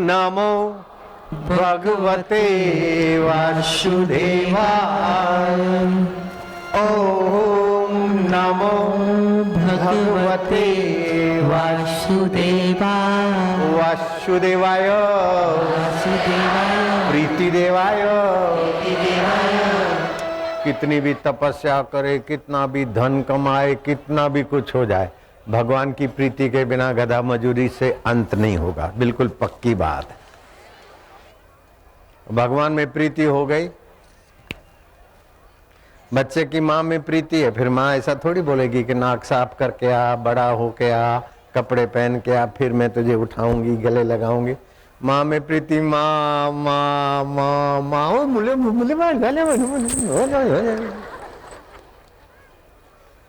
नमो भगवते वासुदेवाय। ओम नमो भगवते वासुदेवाय। वासुदेवाय प्रीतिदेवाय। कितनी भी तपस्या करे, कितना भी धन कमाए, कितना भी कुछ हो जाए, भगवान की प्रीति के बिना गधा मजूरी से अंत नहीं होगा। बिल्कुल पक्की बात है। भगवान में प्रीति हो गई, बच्चे की माँ में प्रीति है, फिर माँ ऐसा थोड़ी बोलेगी कि नाक साफ करके आ, बड़ा होके आ, कपड़े पहन के आ, फिर मैं तुझे उठाऊंगी, गले लगाऊंगी। माँ में प्रीति, माँ माँ माँ माँ मुले मुले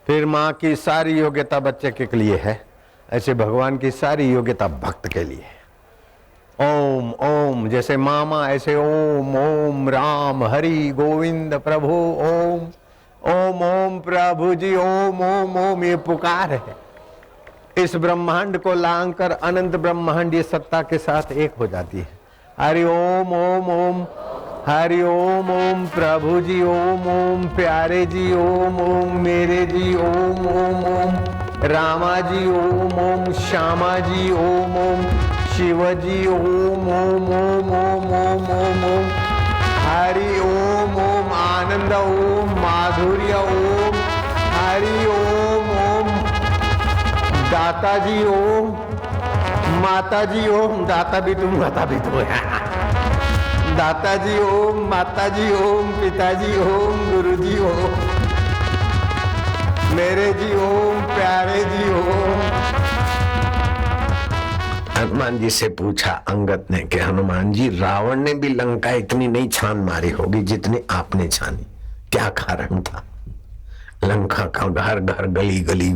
फिर माँ की सारी योग्यता बच्चे के लिए है, ऐसे भगवान की सारी योग्यता भक्त के लिए है। ओम ओम जैसे मामा ऐसे ओम ओम राम हरि गोविंद प्रभु ओम ओम ओम प्रभु जी ओम ओम ओम, ये पुकार है। इस ब्रह्मांड को लांग कर अनंत ब्रह्मांड ये सत्ता के साथ एक हो जाती है। हरि ओम ओम ओम, हरि ओम ओम प्रभु जी ओम ओम, प्यारे जी ओम ओम, मेरे जी ओम ओम ओम, रामा जी ओम ओम, श्यामा जी ओम ओम, शिवजी ओम ओम ओम ओम ओम ओम ओम, हरि ओम ओम, आनंद ओम, माधुर्य ओम, हरि ओम ओम, दाता जी ओम, माता जी ओम, दाता भी तुम माता भी तुम, दाता जी ओम, माता जी ओम, पिताजी ओम, गुरु जी ओम, मेरे जी ओम, प्यारे जी ओम। हनुमान जी से पूछा अंगद ने कि हनुमान जी, रावण ने भी लंका इतनी नहीं छान मारी होगी जितनी आपने छानी, क्या कारण था? लंका का घर घर गली गली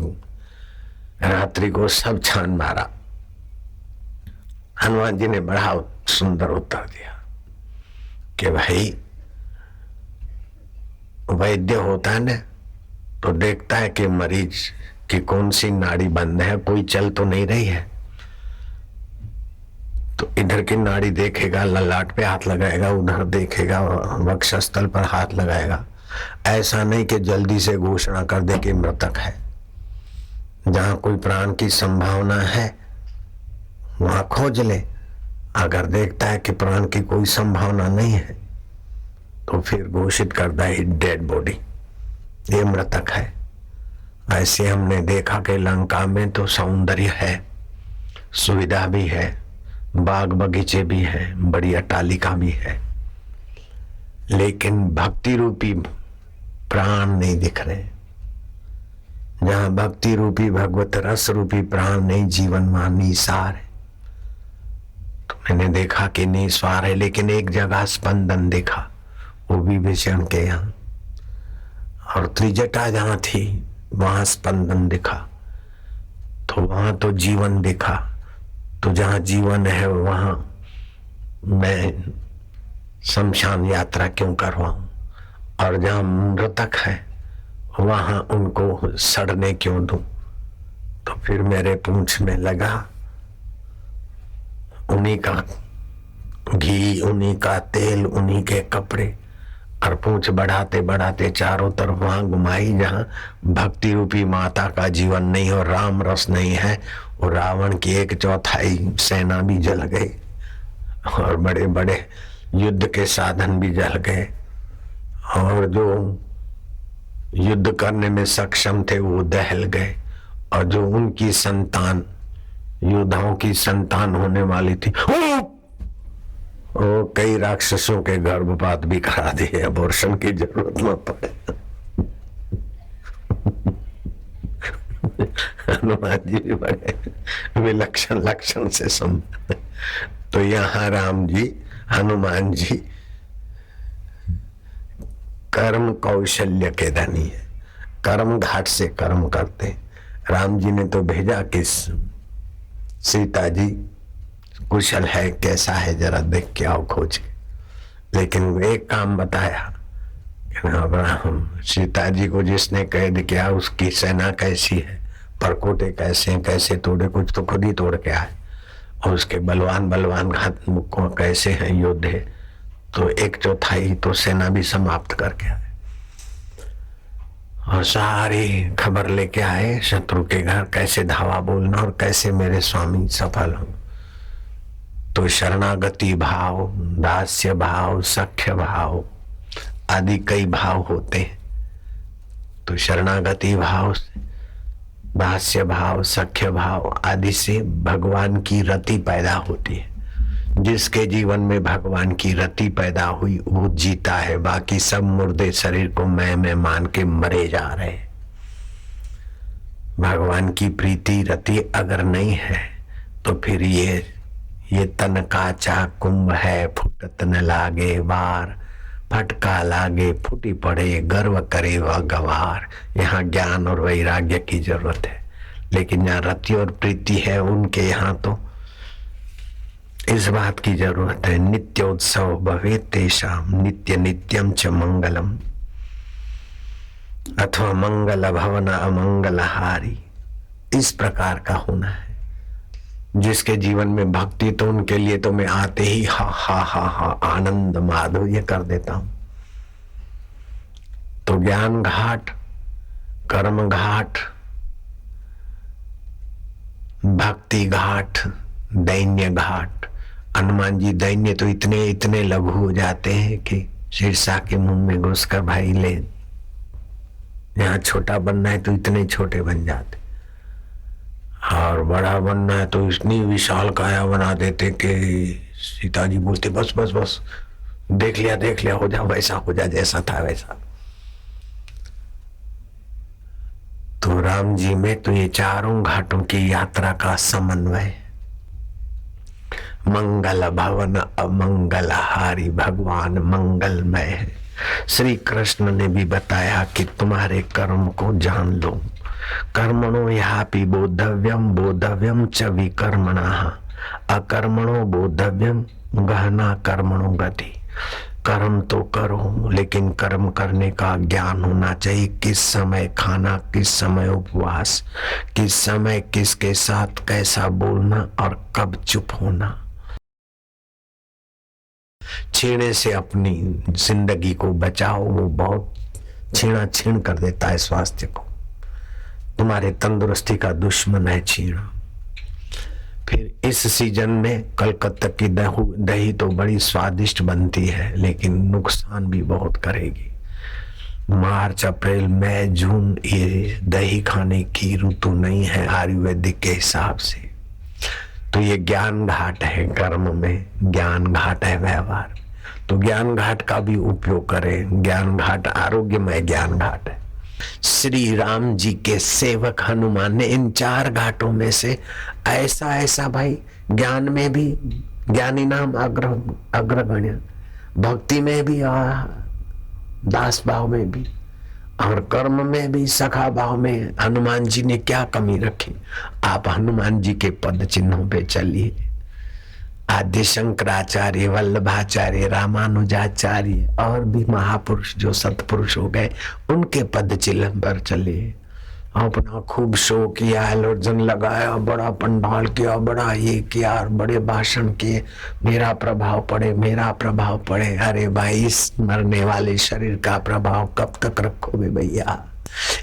रात्रि को सब छान मारा। हनुमान जी ने बड़ा सुंदर उत्तर दिया कि भाई, वैद्य होता है ना तो देखता है कि मरीज की कौन सी नाड़ी बंद है, कोई चल तो नहीं रही है, तो इधर की नाड़ी देखेगा, ललाट पे हाथ लगाएगा, उधर देखेगा, वक्षस्थल पर हाथ लगाएगा। ऐसा नहीं कि जल्दी से घोषणा कर दे कि मृतक है। जहां कोई प्राण की संभावना है वहां खोज ले। अगर देखता है कि प्राण की कोई संभावना नहीं है तो फिर घोषित करता है डेड बॉडी, ये मृतक है। ऐसे हमने देखा कि लंका में तो सौंदर्य है, सुविधा भी है, बाग बगीचे भी हैं, बड़ी अट्टालिका भी है, लेकिन भक्ति रूपी प्राण नहीं दिख रहे। जहां भक्ति रूपी भगवत रस रूपी प्राण नहीं, जीवन वहां निसार है। तो मैंने देखा कि निस्वार है, लेकिन एक जगह स्पंदन देखा, वो भी विभीषण के यहाँ। और त्रिजटा जहां थी वहां स्पंदन दिखा, तो वहां तो जीवन दिखा। तो जहां जीवन है वहां मैं शमशान यात्रा क्यों करवाऊं, और जहां मृतक है वहां उनको सड़ने क्यों दूं? तो फिर मेरे पूंछ में लगा उन्हीं का घी, उन्हीं का तेल, उन्हीं के कपड़े, और पूंछ बढ़ाते बढ़ाते चारों तरफ वहां घुमाई जहां भक्ति रूपी माता का जीवन नहीं और राम रस नहीं है। और रावण की 1/4 सेना भी जल गई और बड़े बड़े युद्ध के साधन भी जल गए, और जो युद्ध करने में सक्षम थे वो दहल गए, और जो उनकी संतान, योद्धाओं की संतान होने वाली थी, वो कई राक्षसों के गर्भपात भी करा दिए, अबॉर्शन की जरूरत न पड़े। हनुमान जी भी बड़े विलक्षण लक्षण से संबंध। तो यहाँ राम जी, हनुमान जी कर्म कौशल्य के धनी है, कर्म घाट से कर्म करते। राम जी ने तो भेजा कि सीता जी कुशल है, कैसा है, जरा देख के आओ खोज के। लेकिन एक काम बताया कि अब्राहम, सीता जी को जिसने कैद किया उसकी सेना कैसी है, परकोटे कैसे हैं, कैसे तोड़े, कुछ तो खुद ही तोड़ के आए, और उसके बलवान बलवान घातमुखों कैसे हैं योद्धे, तो 1/4 तो सेना भी समाप्त करके आए और सारी खबर लेके आए शत्रु के घर, कैसे धावा बोलना और कैसे मेरे स्वामी सफल हो। तो शरणागति भाव, दास्य भाव, सख्य भाव आदि कई भाव होते हैं। तो शरणागति भाव, दास्य भाव, सख्य भाव आदि से भगवान की रति पैदा होती है। जिसके जीवन में भगवान की रति पैदा हुई वो जीता है, बाकी सब मुर्दे शरीर को मैं मान के मरे जा रहे हैं। भगवान की प्रीति रति अगर नहीं है तो फिर ये तन काचा कुंभ है, फुटत न लागे बार, फटका लागे फूटी पड़े, गर्व करे वह गवार। यहाँ ज्ञान और वैराग्य की जरूरत है, लेकिन जहाँ रति और प्रीति है उनके यहाँ तो इस बात की जरूरत है, नित्योत्सव भवे तेषाम नित्य नित्यम च मंगलम, अथवा मंगल भवन अमंगलहारी। इस प्रकार का होना है। जिसके जीवन में भक्ति, तो उनके लिए तो मैं आते ही हा हा हा हा आनंद माधुर्य कर देता हूं। तो ज्ञान घाट, कर्म घाट, भक्ति घाट, दैन्य घाट। हनुमान जी दैन्य तो इतने इतने लघु हो जाते हैं कि शीर्षा के मुंह में घुसकर भाई ले, यहाँ छोटा बनना है तो इतने छोटे बन जाते, और बड़ा बनना है तो इतनी विशाल काया बना देते कि सीता जी बोलते बस बस बस, देख लिया हो जा, वैसा हो जा जैसा था वैसा। तो राम जी में तो ये चारों घाटों की यात्रा का समन्वय, मंगल भवन अमंगलहारी, भगवान मंगलमय है। श्री कृष्ण ने भी बताया कि तुम्हारे कर्म को जान लो, कर्मणो यापि बोधव्यम बोधव्यम च विकर्मणः, अकर्मणो बोधव्यम गहना कर्मणो गति। कर्म तो करो, लेकिन कर्म करने का ज्ञान होना चाहिए। किस समय खाना, किस समय उपवास, किस समय किसके साथ कैसा बोलना और कब चुप होना। छीने से अपनी जिंदगी को बचाओ, वो बहुत छीना छीन कर देता है स्वास्थ्य को। तुम्हारे तंदुरुस्ती का दुश्मन है छीना। फिर इस सीजन में कलकत्ता की दही तो बड़ी स्वादिष्ट बनती है, लेकिन नुकसान भी बहुत करेगी। मार्च, अप्रैल, मई, जून ये दही खाने की ऋतु नहीं है आयुर्वेदिक के हिसाब से। तो ये ज्ञान घाट है, कर्म में ज्ञान घाट है, व्यवहार। तो ज्ञान घाट का भी उपयोग करें। ज्ञान घाट आरोग्यमय ज्ञान घाट है। श्री राम जी के सेवक हनुमान ने इन 4 घाटों में से ऐसा ऐसा भाई, ज्ञान में भी ज्ञानी नाम अग्रगण्य, भक्ति में भी दास भाव में भी, और कर्म में भी सखा भाव में हनुमान जी ने क्या कमी रखी। आप हनुमान जी के पद चिन्हों पे चलिए। आद्य शंकराचार्य, वल्लभाचार्य, रामानुजाचार्य और भी महापुरुष जो सतपुरुष हो गए, उनके पद चिन्ह पर चलिए। अपना खूब शो किया, एलोजन लगाया, बड़ा पंडाल किया, बड़ा ये किया और बड़े भाषण किए, मेरा प्रभाव पड़े, मेरा प्रभाव पड़े। अरे भाई, इस मरने वाले शरीर का प्रभाव कब तक रखोगे भैया?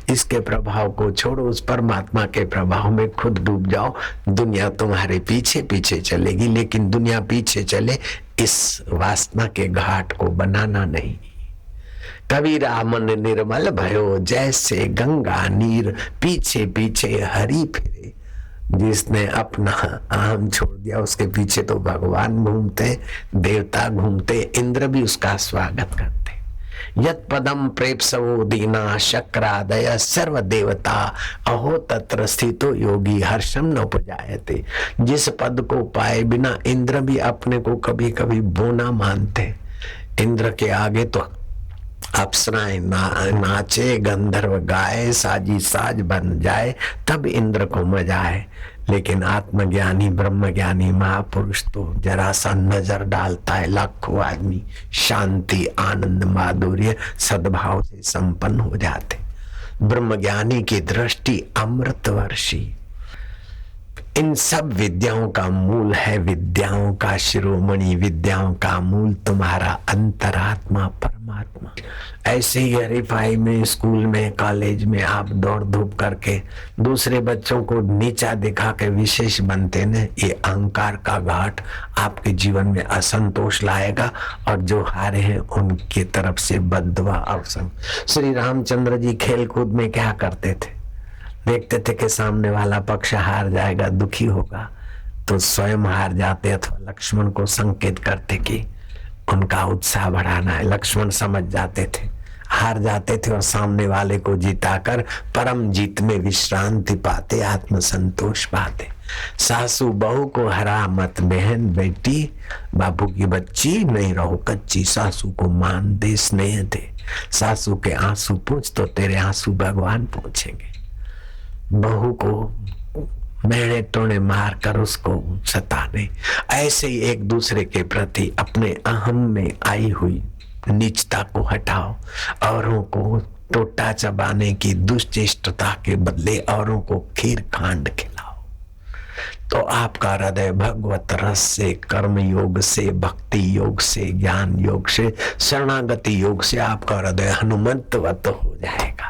इसके प्रभाव को छोड़ो, उस परमात्मा के प्रभाव में खुद डूब जाओ। दुनिया तुम्हारे पीछे पीछे चलेगी, लेकिन दुनिया पीछे चले इस वासना के घाट को बनाना नहीं। कबीरा मन निर्मल भयो, जैसे गंगा नीर, पीछे पीछे हरि फिरे। जिसने अपना आम छोड़ दिया उसके पीछे तो भगवान घूमते, देवता घूमते, इंद्र भी उसका स्वागत करते। यत पदम प्रेप्सवो दीना शक्रादय सर्व देवता, अहो तत्र स्थितो योगी हर्षम न उपजायते। जिस पद को पाए बिना इंद्र भी अपने को कभी कभी बोना मानते। इंद्र के आगे तो अप्सराएं नाचे, गंधर्व गाए, साजी साज बन जाए, तब इंद्र को मजा आए। लेकिन आत्मज्ञानी ब्रह्मज्ञानी महापुरुष तो जरा सा नजर डालता है, लाखों आदमी शांति, आनंद, माधुर्य, सद्भाव से संपन्न हो जाते। ब्रह्मज्ञानी की दृष्टि अमृत वर्षी। इन सब विद्याओं का मूल है, विद्याओं का शिरोमणि, विद्याओं का मूल तुम्हारा अंतरात्मा परमात्मा। ऐसे ही हरीफाई में, स्कूल में, कॉलेज में आप दौड़ धूप करके दूसरे बच्चों को नीचा दिखा के विशेष बनते न, ये अहंकार का घाट आपके जीवन में असंतोष लाएगा और जो हारे हैं उनकी तरफ से बद्दुआ अवसर। श्री रामचंद्र जी खेल कूद में क्या करते थे? देखते थे कि सामने वाला पक्ष हार जाएगा, दुखी होगा, तो स्वयं हार जाते अथवा लक्ष्मण को संकेत करते कि उनका उत्साह बढ़ाना है। लक्ष्मण समझ जाते थे, हार जाते थे और सामने वाले को जिताकर परम जीत में विश्रांति पाते, आत्मसंतोष पाते। सासू बहू को हरा मत बहन बेटी, बाबू की बच्ची नहीं रहो कच्ची, सासू को मान दे स्नेह दे, सासू के आंसू पूछ तो तेरे आंसू भगवान पूछेंगे। बहू को मेरे टोने मार कर उसको सताने, ऐसे ही एक दूसरे के प्रति अपने अहम में आई हुई नीचता को हटाओ। औरों को टोटा चबाने की दुश्चेष्टता के बदले औरों को खीर खांड खिलाओ, तो आपका हृदय भगवत रस से, कर्म योग से, भक्ति योग से, ज्ञान योग से, शरणागति योग से आपका हृदय हनुमंतवत हो जाएगा।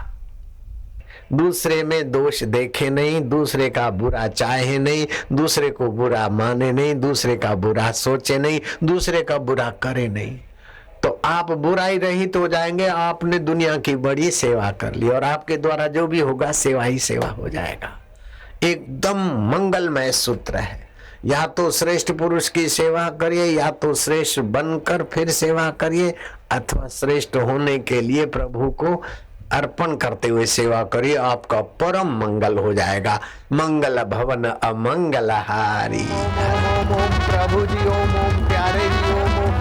दूसरे में दोष देखे नहीं, दूसरे का बुरा चाहे नहीं, दूसरे को बुरा माने नहीं, दूसरे का बुरा सोचे नहीं, दूसरे का बुरा करे नहीं, तो आप बुराई रहित हो जाएंगे। आपने दुनिया की बड़ी सेवा कर ली और आपके द्वारा जो भी होगा सेवा ही सेवा हो जाएगा। एकदम मंगलमय सूत्र है। या तो श्रेष्ठ पुरुष की सेवा करिए, या तो श्रेष्ठ बनकर फिर सेवा करिए, अथवा श्रेष्ठ होने के लिए प्रभु को अर्पण करते हुए सेवा करिए, आपका परम मंगल हो जाएगा। मंगल भवन अमंगल हारी। ओम ओम प्रभु जी, ओम ओम प्यारे जी, ओम ओम।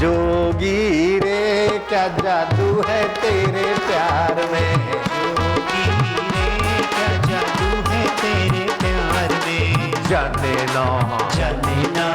जोगी रे क्या जादू है तेरे प्यार में, जोगी रे क्या जादू है तेरे प्यार में, जाने ना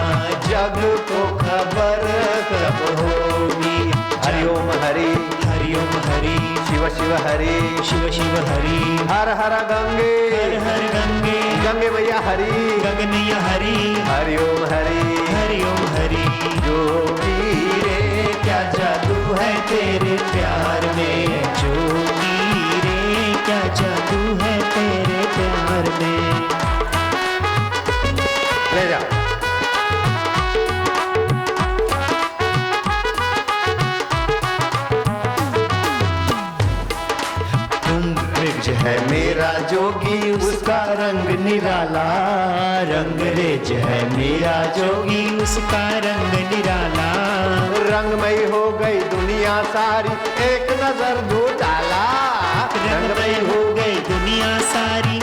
जग को खबर कब होगी। हरिओम हरि, हरिओम हरि, शिव शिव हरि, शिव शिव हरि, हर हर गंगे, हर हर गंगे, गंगे मैया हरि, गगनैया हरि, हरिओम हरि। हरिओम हरि। जोगी रे क्या जादू है तेरे प्यार में, जोगी रे क्या जादू है तेरे प्यार में। ले जा। रेज है मेरा जोगी उसका रंग निराला, रंग रेज है मेरा जोगी उसका रंग निराला, रंगमयी हो गई दुनिया सारी, एक नजर धो डाला, रंगमय हो गई दुनिया सारी,